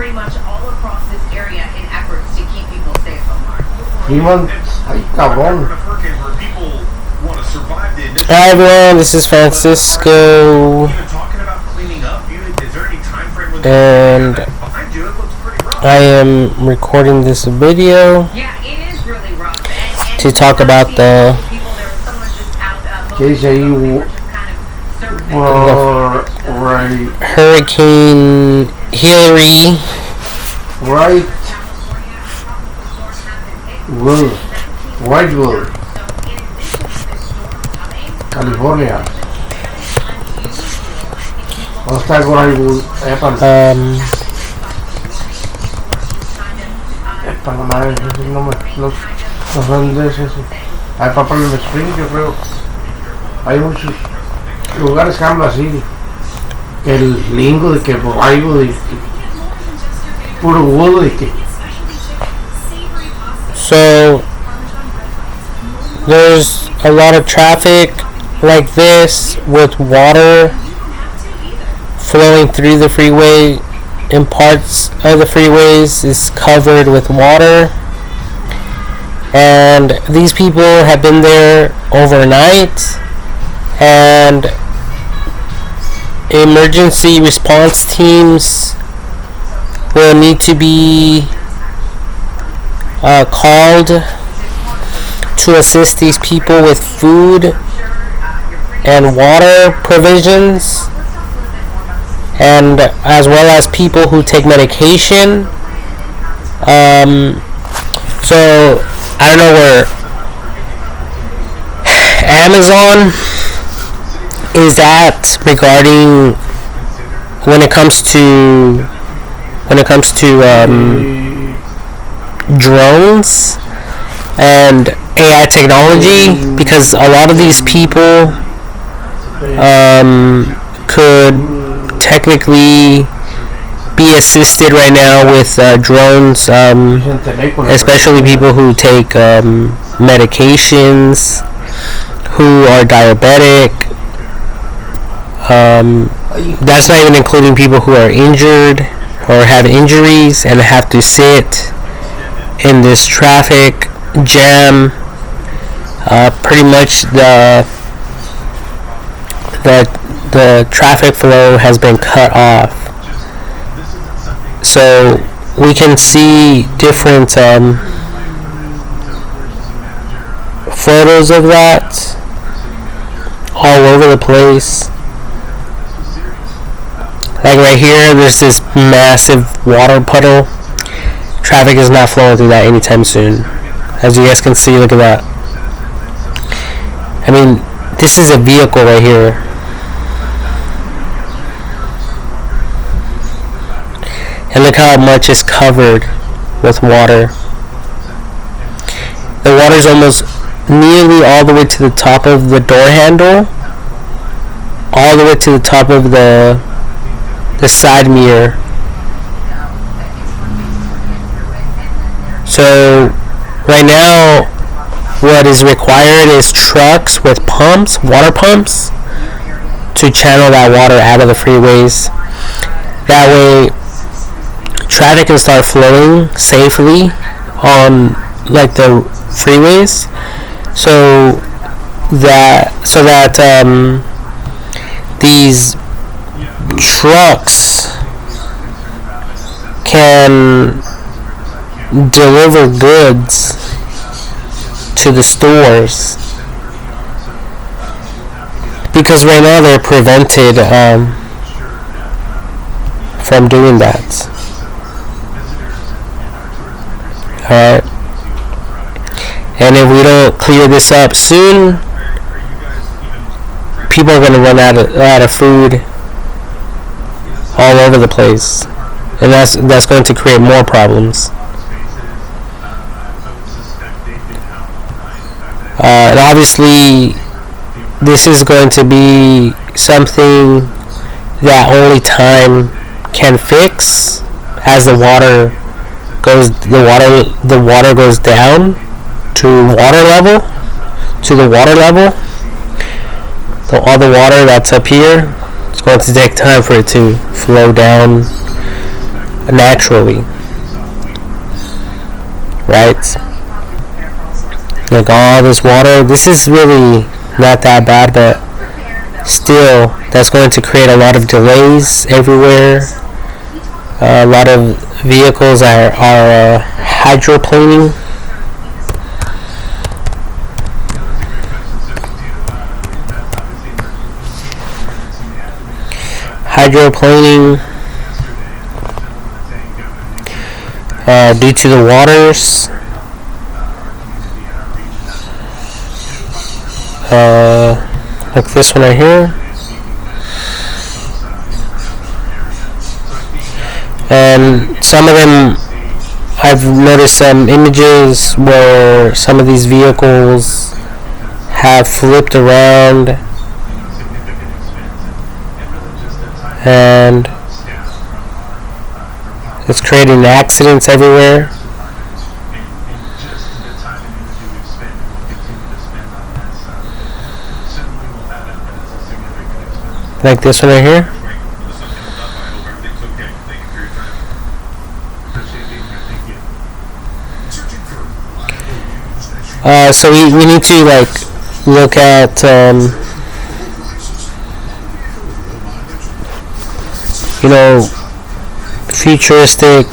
pretty much all across this area in efforts to keep people safe so far. Ay, cabrón. Hi everyone, this is Francisco, and I am recording this video to talk about the Hurricane Hilary. Whitewood, California. ¿Dónde está el Whitewood? Es para la madre, no son de ese. Hay para Palm Springs, yo creo. Hay muchos lugares que hablan así. El lingo de que Whitewood y puro wood y que. So there's a lot of traffic like this with water flowing through the freeway, and parts of the freeways is covered with water, and these people have been there overnight, and emergency response teams will need to be called to assist these people with food and water provisions, and as well as people who take medication. So I don't know where Amazon is at regarding when it comes to drones and AI technology, because a lot of these people could technically be assisted right now with drones, especially people who take medications, who are diabetic. That's not even including people who are injured or have injuries and have to sit in this traffic jam. Pretty much the traffic flow has been cut off. So we can see different photos of that all over the place. Like right here, there's this massive water puddle. Traffic is not flowing through that anytime soon. As you guys can see, look at that. I mean, this is a vehicle right here. And look how much is covered with water. The water's almost nearly all the way to the top of the door handle, all the way to the top of the side mirror. So right now what is required is trucks with pumps, water pumps, to channel that water out of the freeways. That way traffic can start flowing safely on like the freeways, so that these trucks can deliver goods to the stores, because right now they're prevented from doing that. Alright, and if we don't clear this up soon, people are going to run out of food all over the place, and that's going to create more problems. And obviously this is going to be something that only time can fix. As the water goes down to the water level, so all the water that's up here, it's going to take time for it to flow down naturally, right? Like all this water, this is really not that bad, but still, that's going to create a lot of delays everywhere. A lot of vehicles are hydroplaning. Hydroplaning due to the waters. Like this one right here. And some of them, I've noticed some images where some of these vehicles have flipped around and it's creating accidents everywhere. Like this one right here. So we need to like look at futuristic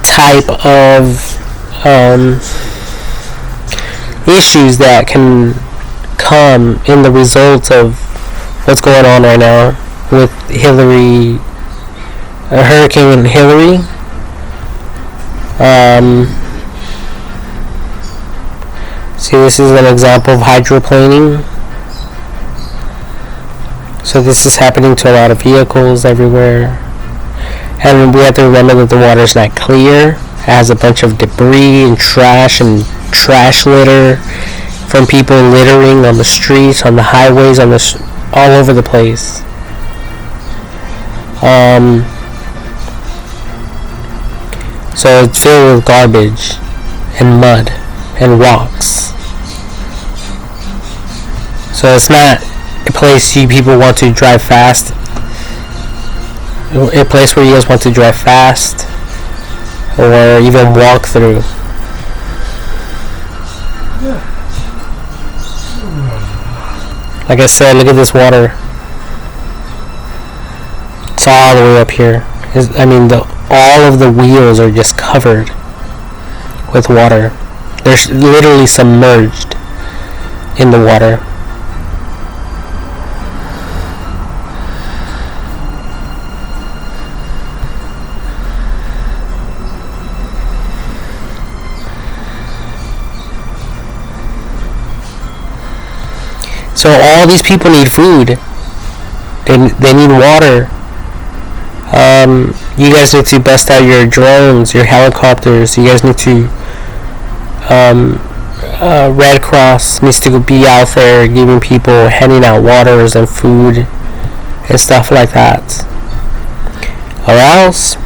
type of issues that can come in the result of what's going on right now with Hilary, Hurricane Hilary. See, this is an example of hydroplaning. So this is happening to a lot of vehicles everywhere. And we have to remember that the water is not clear. It has a bunch of debris and trash litter from people littering on the streets, on the highways, all over the place. So it's filled with garbage and mud and rocks. So it's not a place you people want to drive fast. A place where you guys want to drive fast or even walk through. Like I said, look at this water. It's all the way up here. All of the wheels are just covered with water. They're literally submerged in the water. So all these people need food. They need water. You guys need to bust out your drones, your helicopters. You guys need to Red Cross needs to be out there giving people, handing out waters and food and stuff like that. Or else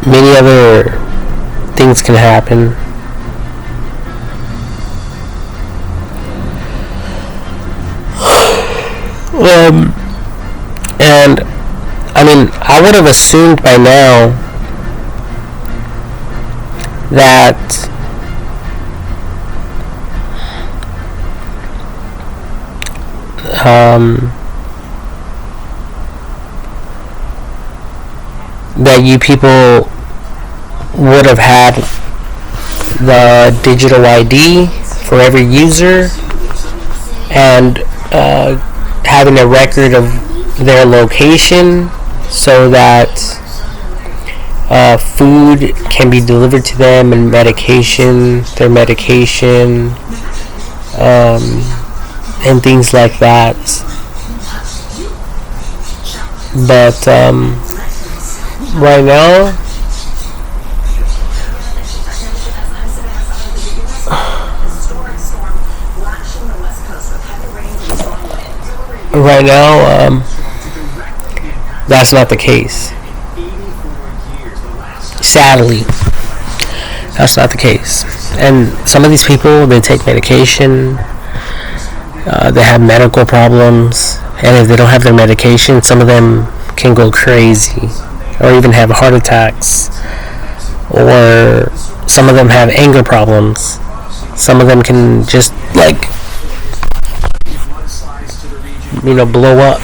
many other things can happen. And I would have assumed by now that that you people would have had the digital ID for every user and having a record of their location so that food can be delivered to them and their medication, and things like that. But right now, that's not the case. Sadly. That's not the case. And some of these people, they take medication, they have medical problems, and if they don't have their medication, some of them can go crazy or even have heart attacks, or some of them have anger problems. Some of them can just blow up.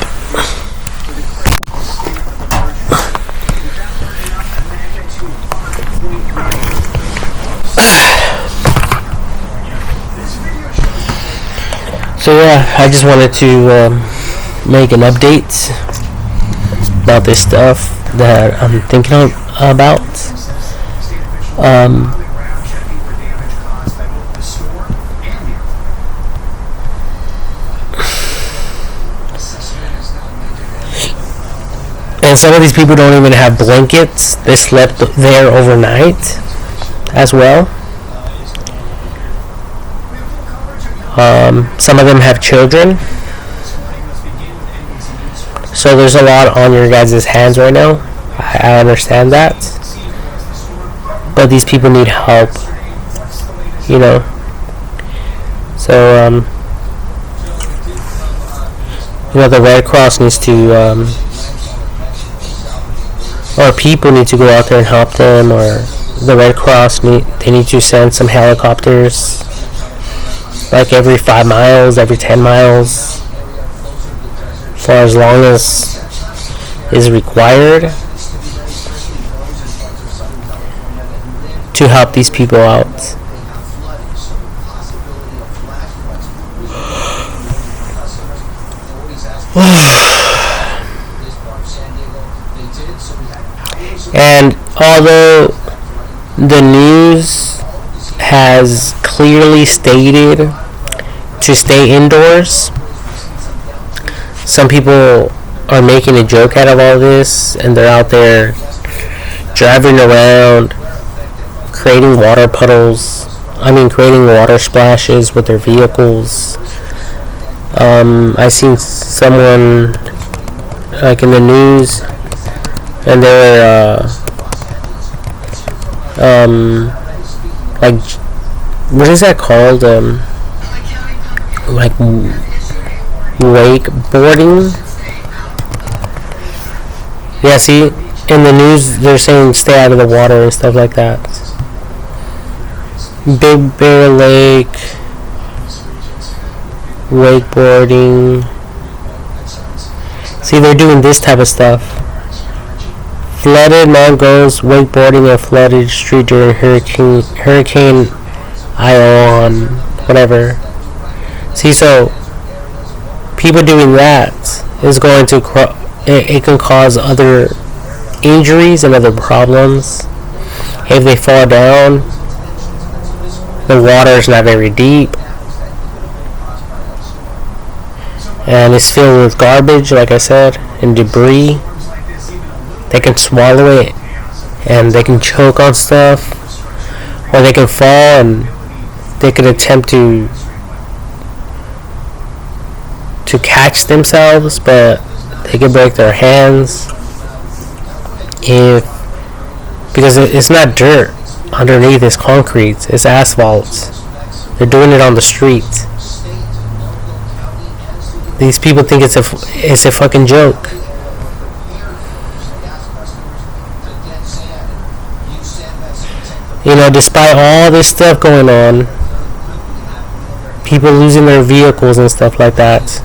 So yeah, I just wanted to make an update about this stuff that I'm thinking about. And some of these people don't even have blankets. They slept there overnight as well. Some of them have children. So there's a lot on your guys' hands right now. I understand that. But these people need help. So, the Red Cross needs to, or people need to go out there and help them, or the Red Cross they need to send some helicopters, like every 5 miles, every 10 miles, for as long as is required to help these people out. And although the news has clearly stated to stay indoors, some people are making a joke out of all this, and they're out there driving around, creating water splashes with their vehicles. I seen someone in the news, and they were what is that called? Wakeboarding. Yeah, see, in the news they're saying stay out of the water and stuff like that. Big Bear Lake, wakeboarding. See, they're doing this type of stuff. Flooded man goes wakeboarding at flooded street during Hurricane Ion, whatever. See, so people doing that is going to it can cause other injuries and other problems. If they fall down, the water is not very deep, and it's filled with garbage, like I said, and debris. They can swallow it, and they can choke on stuff, or they can fall and they can attempt to catch themselves, but they can break their hands because it's not dirt underneath, it's concrete, it's asphalt. They're doing it on the street. These people think it's a fucking joke. Despite all this stuff going on, people losing their vehicles and stuff like that,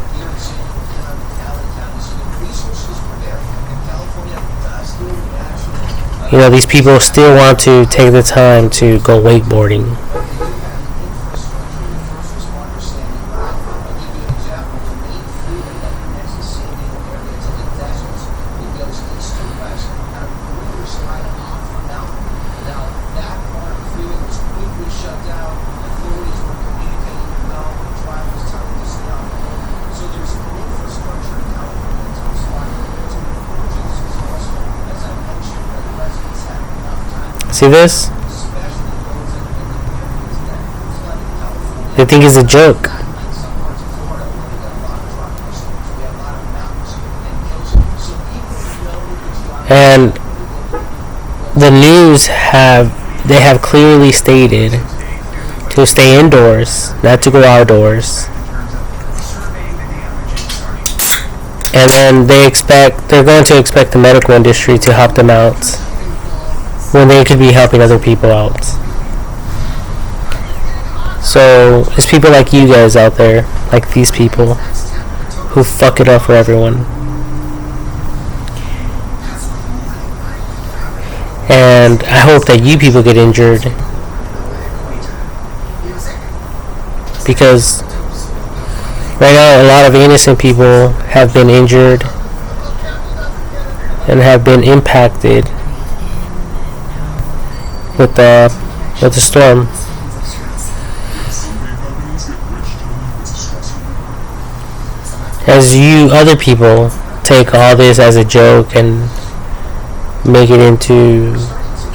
these people still want to take the time to go wakeboarding. See this? They think it's a joke. And the news have they have clearly stated to stay indoors, not to go outdoors. And then they're going to expect the medical industry to help them out when they could be helping other people out. So it's people like you guys out there, like these people, who fuck it up for everyone. And I hope that you people get injured, because right now a lot of innocent people have been injured and have been impacted with the storm. As you other people take all this as a joke and make it into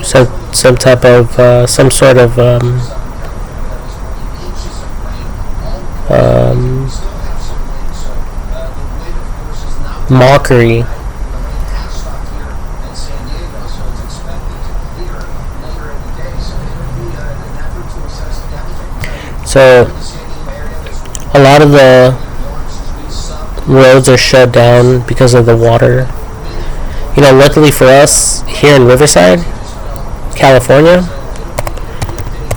some type of some sort of mockery. So a lot of the roads are shut down because of the water. You know, luckily for us here in Riverside, California,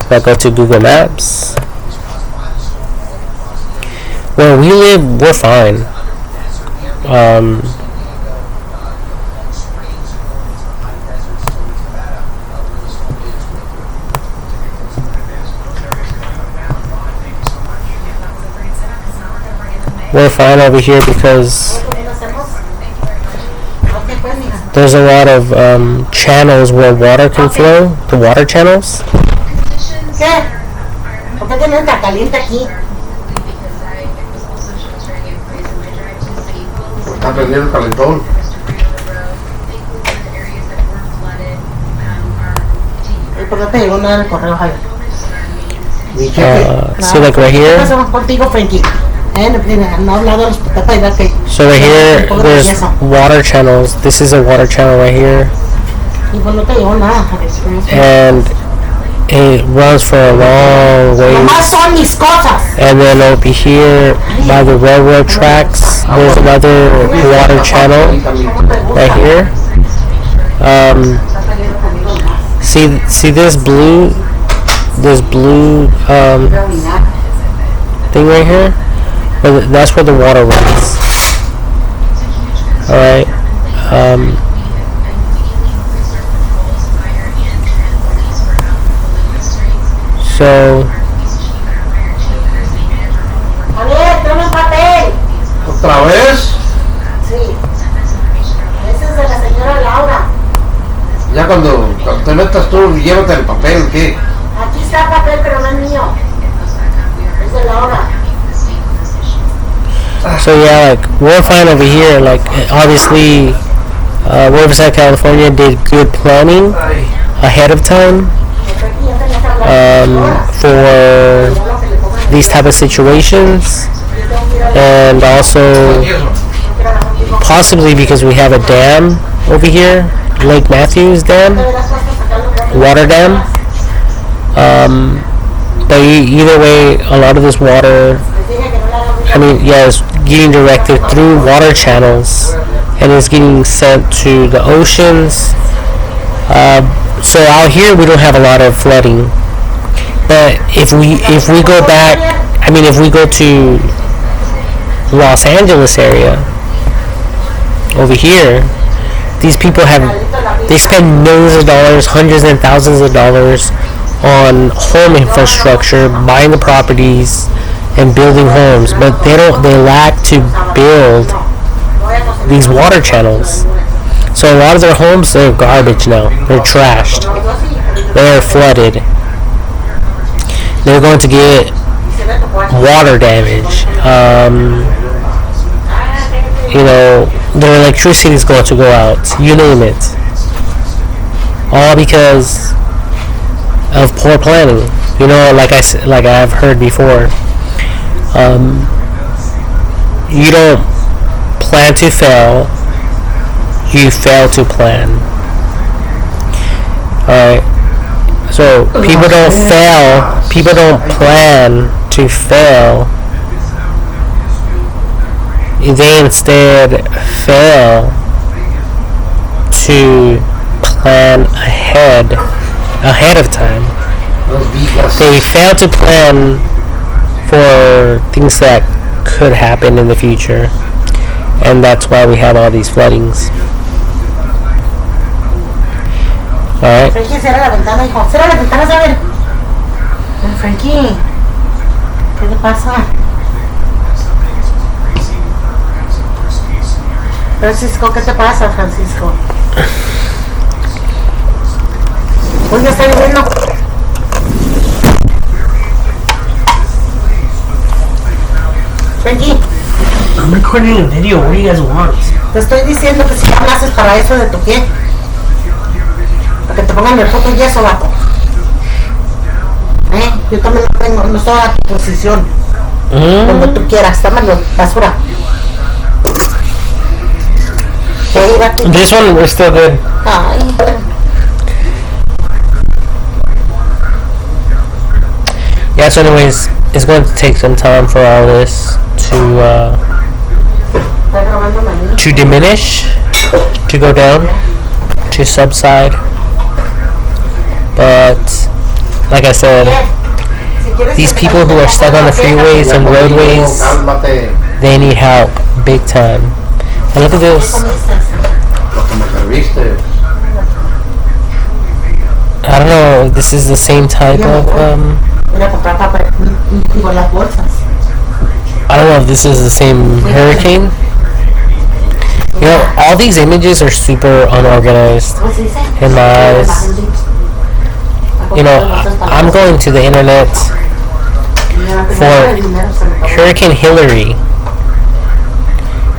if I go to Google Maps, where we live, we're fine. We're fine over here because there's a lot of channels where water can flow, the water channels. Está prendiendo el calentón. ¿Por qué te llegó nada en el correo, Javier? See, like right here. Contigo, Frankie. So right here, there's water channels. This is a water channel right here, and it runs for a long ways. And then over here, by the railroad tracks, there's another water channel right here. See this blue thing right here? That's where the water runs. Alright. So ¿Otra vez? Sí. Ese es de la señora Laura. Ya cuando te metas tú, llévate el papel, ¿qué? Aquí está el papel, pero no es mío. Es de Laura. So yeah, like we're fine over here. Like obviously, Riverside, California did good planning ahead of time for these type of situations, and also possibly because we have a dam over here, Lake Matthews Dam, water dam. But either way, a lot of this water, it's getting directed through water channels and it's getting sent to the oceans. So out here we don't have a lot of flooding. But if we go back, if we go to Los Angeles area, over here, these people they spend millions of dollars, hundreds and thousands of dollars on home infrastructure, buying the properties and building homes, but they lack to build these water channels. So a lot of their homes, they're garbage now. They're trashed. They're flooded. They're going to get water damage. Their electricity is going to go out. You name it. All because of poor planning. Like I've heard before. You don't plan to fail. You fail to plan. Alright. So people don't fail. People don't plan to fail. They instead fail to plan ahead of time. They fail to plan for things that could happen in the future, and that's why we have all these floodings. Alright. Frankie, cierra la ventana, hijo. Cierra las ventanas, a ver. Frankie, ¿qué le pasa? Francisco, ¿qué te pasa, Francisco? ¿Dónde está viviendo? Frankie, I'm recording a video. What do you guys want? te estoy diciendo que si hablases para eso de tu pie. Para que te pongan el foto yeso, vato. Yo también lo tengo, no estoy a tu posición. Donde tú quieras, dámelo, basura. This one, we're still good. Ay. Yeah, so anyways, it's going to take some time for all this to diminish, to go down, to subside. But like I said, these people who are stuck on the freeways and roadways, they need help big time. And look at this. I don't know if this is the same type of I don't know if this is the same hurricane. You know, all these images are super unorganized in my eyes. You know, I'm going to the internet for Hurricane Hilary,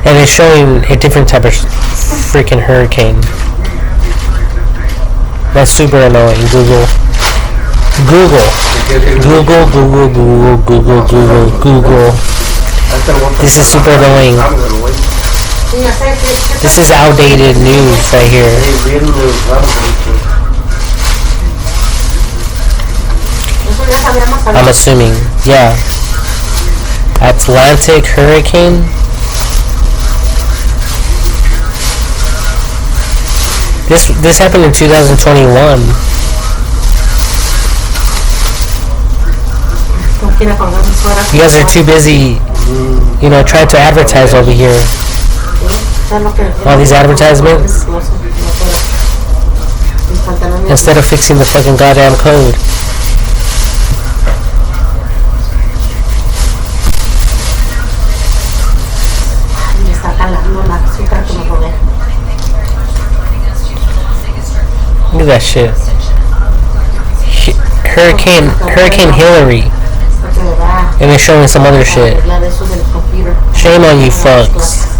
and it's showing a different type of freaking hurricane. That's super annoying. Google. This is super annoying. This is outdated news right here. I'm assuming. Yeah. Atlantic hurricane. This happened in 2021. You guys are too busy, you know, trying to advertise over here. All these advertisements. Instead of fixing the fucking goddamn code. Look at that shit. Hurricane Hilary. And they're showing some other shit. Shame on you fucks.